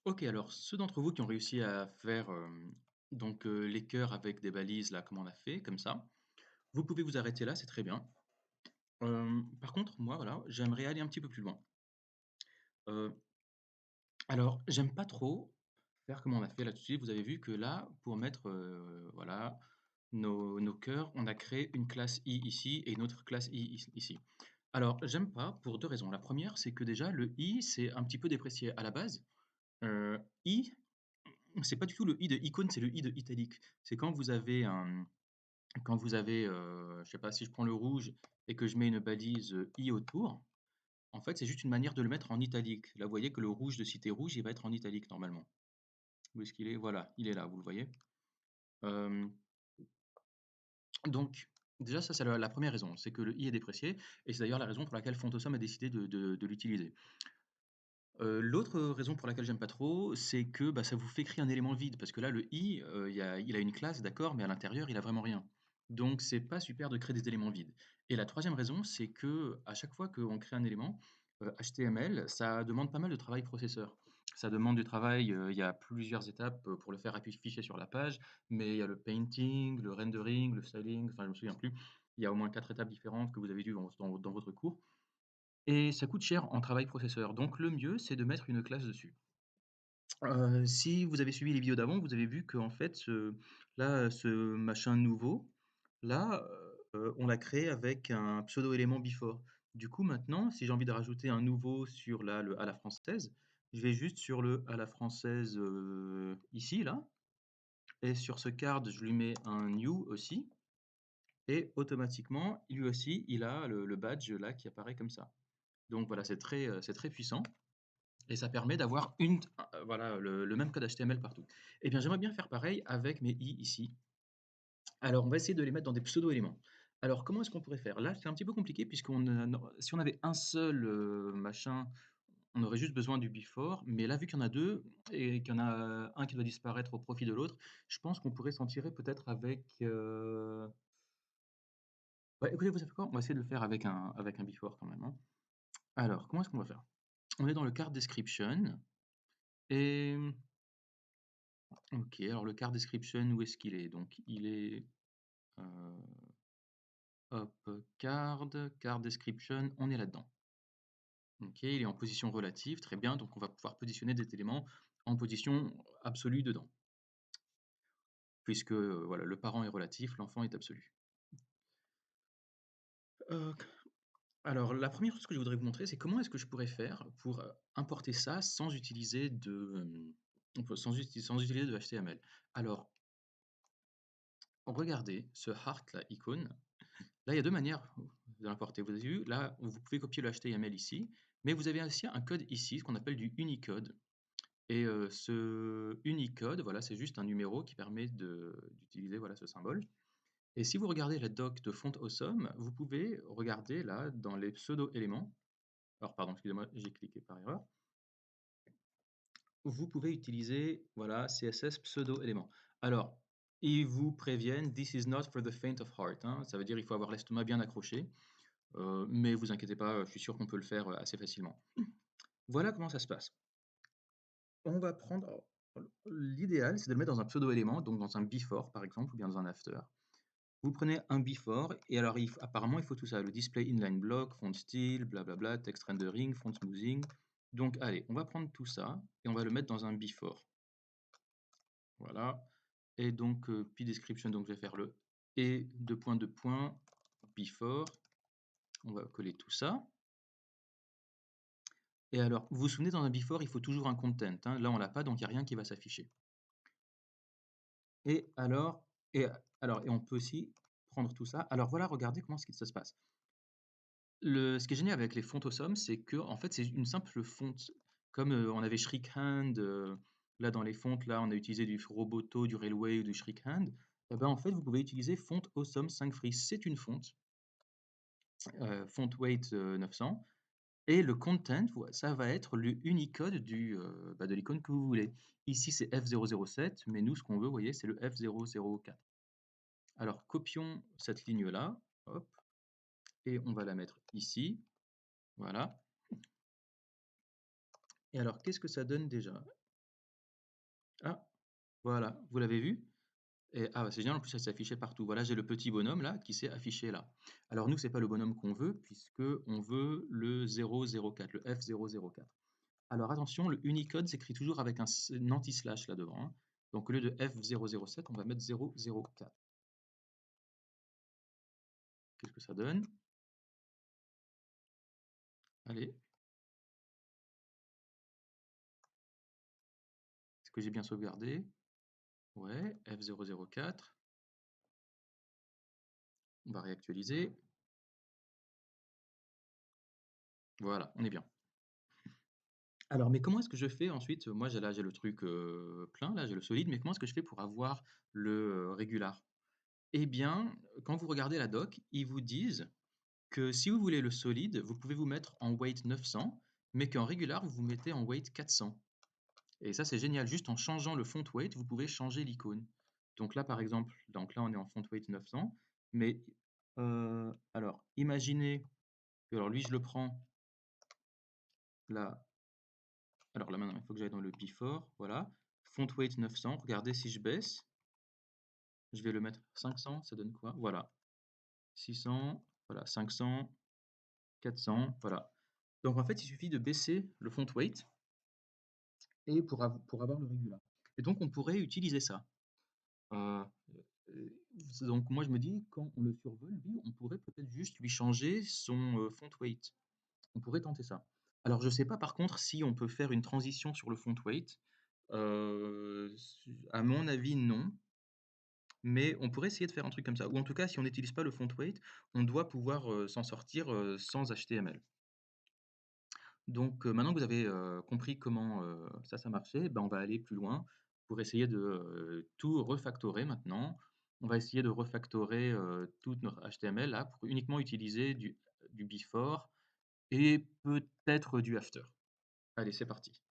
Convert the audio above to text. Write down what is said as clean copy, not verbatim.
OK, alors ceux d'entre vous qui ont réussi à faire, donc les cœurs avec des balises là, comme on a fait, comme ça, vous pouvez vous arrêter là, c'est très bien. Par contre, moi, voilà, j'aimerais aller un petit peu plus loin. Heu, alors j'aime pas trop faire comme on a fait là-dessus. Vous avez vu que là, pour mettre, voilà, nos cœurs, on a créé une classe I ici et une autre classe I ici. Alors j'aime pas pour 2 raisons. La première, c'est que déjà le I, c'est un petit peu déprécié. À la base, I, c'est pas du tout le I de icône, c'est le I de italique. C'est quand vous avez, je sais pas, si je prends le rouge et que je mets une balise, I autour, en fait, c'est juste une manière de le mettre en italique. Là, vous voyez que le rouge de cité rouge, il va être en italique normalement. Où est-ce qu'il est? Voilà, il est là, vous le voyez? Hem, donc déjà ça, c'est la 1re raison, c'est que le I est déprécié et c'est d'ailleurs la raison pour laquelle Fontosum a décidé de l'utiliser. L'autre raison pour laquelle j'aime pas trop, c'est que, bah, ça vous fait créer un élément vide parce que là, le i, il a une classe, d'accord, mais à l'intérieur, il a vraiment rien. Donc c'est pas super de créer des éléments vides et la troisième raison, c'est que à chaque fois qu'on crée un élément, HTML, ça demande pas mal de travail processeur. Ça demande du travail, il y a plusieurs étapes, pour le faire afficher sur la page, mais il y a le painting, le rendering, le styling, enfin je me souviens plus. Il y a au moins 4 étapes différentes que vous avez vues dans votre cours et ça coûte cher en travail processeur, donc le mieux, c'est de mettre une classe dessus. Si vous avez suivi les vidéos d'avant, vous avez vu qu'en fait, ce machin nouveau, là, on l'a créé avec un pseudo élément before. Du coup, maintenant, si j'ai envie de rajouter un nouveau sur là, le à la française, je vais juste sur le à la française, ici, là et sur ce card, je lui mets un new aussi et automatiquement, lui aussi, il a le badge là qui apparaît comme ça. Donc voilà, c'est très puissant et ça permet d'avoir voilà, le même code HTML partout. Eh bien, j'aimerais bien faire pareil avec mes i ici. Alors, on va essayer de les mettre dans des pseudo-éléments. Alors, comment est-ce qu'on pourrait faire? Là, c'est un petit peu compliqué puisqu'on a no si on avait un seul, machin, on aurait juste besoin du before, mais là, vu qu'il y en a 2 et qu'il y en a un qui doit disparaître au profit de l'autre, je pense qu'on pourrait s'en tirer peut-être avec, bah, écoutez, vous savez quoi? On va essayer de le faire avec un before quand même, hein. Alors, comment est-ce qu'on va faire? On est dans le card description et OK, alors le card description, où est-ce qu'il est? Donc il est, heu, hop, card description, on est là-dedans. OK, il est en position relative, très bien, donc on va pouvoir positionner des éléments en position absolue dedans, puisque, voilà, le parent est relatif, l'enfant est absolu. Heu, alors la première chose que je voudrais vous montrer, c'est comment est-ce que je pourrais faire pour, importer ça sans utiliser sans utiliser de HTML? Alors, regardez ce heart là, icône. Là, il y a 2 manières de l'importer. Vous avez vu, là, vous pouvez copier le HTML ici, mais vous avez aussi un code ici, ce qu'on appelle du Unicode et ce Unicode, voilà, c'est juste un numéro qui permet d'utiliser, voilà, ce symbole et si vous regardez la doc de Font Awesome, vous pouvez regarder là, dans les pseudo-éléments alors pardon, excusez-moi, j'ai cliqué par erreur. Vous pouvez utiliser, voilà, CSS pseudo-éléments. Alors, ils vous préviennent: «This is not for the faint of heart», hein, ça veut dire il faut avoir l'estomac bien accroché. Mais vous inquiétez pas, je suis sûr qu'on peut le faire, assez facilement. Voilà comment ça se passe. On va prendre l'idéal, c'est de le mettre dans un pseudo-élément, donc dans un before par exemple ou bien dans un after. Vous prenez un before et alors apparemment il faut tout ça, le display inline block, font style, blablabla, text rendering, font smoothing. Donc allez, on va prendre tout ça et on va le mettre dans un before. Voilà et donc p-description, donc je vais faire le et 2 points, before. On va coller tout ça. Et alors, vous vous souvenez dans un before, il faut toujours un content, hein. Là, on l'a pas, donc il y a rien qui va s'afficher. Et alors et alors et on peut aussi prendre tout ça. Alors voilà, regardez comment ça se passe. Ce qui est génial avec les fontes Awesome, c'est que en fait, c'est une simple fonte. Comme, on avait Shrikhand, là dans les fontes, là, on a utilisé du Roboto, du Railway ou du Shrikhand. Et ben, en fait, vous pouvez utiliser Font Awesome 5 Free. C'est une fonte, font weight, 900 et le content, ça va être le Unicode bah, de l'icône que vous voulez. Ici, c'est F007, mais nous, ce qu'on veut, vous voyez, c'est le F004. Alors, copions cette ligne-là, hop, et on va la mettre ici, voilà. Et alors, qu'est-ce que ça donne déjà? Voilà, vous l'avez vu? Et ah bah, c'est génial, en plus ça s'est affiché partout. Voilà, j'ai le petit bonhomme là qui s'est affiché là. Alors nous, c'est pas le bonhomme qu'on veut puisque on veut le 004, le F004. Alors attention, le Unicode s'écrit toujours avec un anti-slash là devant, hein. Donc au lieu de F007, on va mettre 004. Qu'est-ce que ça donne? Allez, est-ce que j'ai bien sauvegardé? Ouais, F004. On va réactualiser. Voilà, on est bien. Alors, mais comment est-ce que je fais ensuite? Moi, j'ai le truc plein, là, j'ai le solide, mais comment est-ce que je fais pour avoir le régular? Eh bien, quand vous regardez la doc, ils vous disent que si vous voulez le solide, vous pouvez vous mettre en weight 900, mais qu'en régular, vous vous mettez en weight 400. Et ça, c'est génial. Juste en changeant le font weight, vous pouvez changer l'icône. Donc là, par exemple, donc là, on est en font weight 900, mais alors, imaginez que, alors lui, je le prends là. Alors là, maintenant, il faut que j'aille dans le before, voilà. Font weight 900. Regardez si je baisse. Je vais le mettre 500, ça donne quoi? Voilà. 600, voilà, 500, 400, voilà. Donc en fait, il suffit de baisser le font weight et pour avoir le régular. Et donc on pourrait utiliser ça. Euh, donc moi je me dis, quand on le survole, lui, on pourrait peut-être juste lui changer son font weight. On pourrait tenter ça. Alors je sais pas par contre si on peut faire une transition sur le font weight. À mon avis, non. Mais on pourrait essayer de faire un truc comme ça. Ou en tout cas, si on n'utilise pas le font weight, on doit pouvoir s'en sortir sans HTML. Donc maintenant que vous avez compris comment ça marchait, ben, on va aller plus loin pour essayer de tout refactorer maintenant. On va essayer de refactorer tout notre HTML là pour uniquement utiliser du before et peut-être du after. Allez, c'est parti.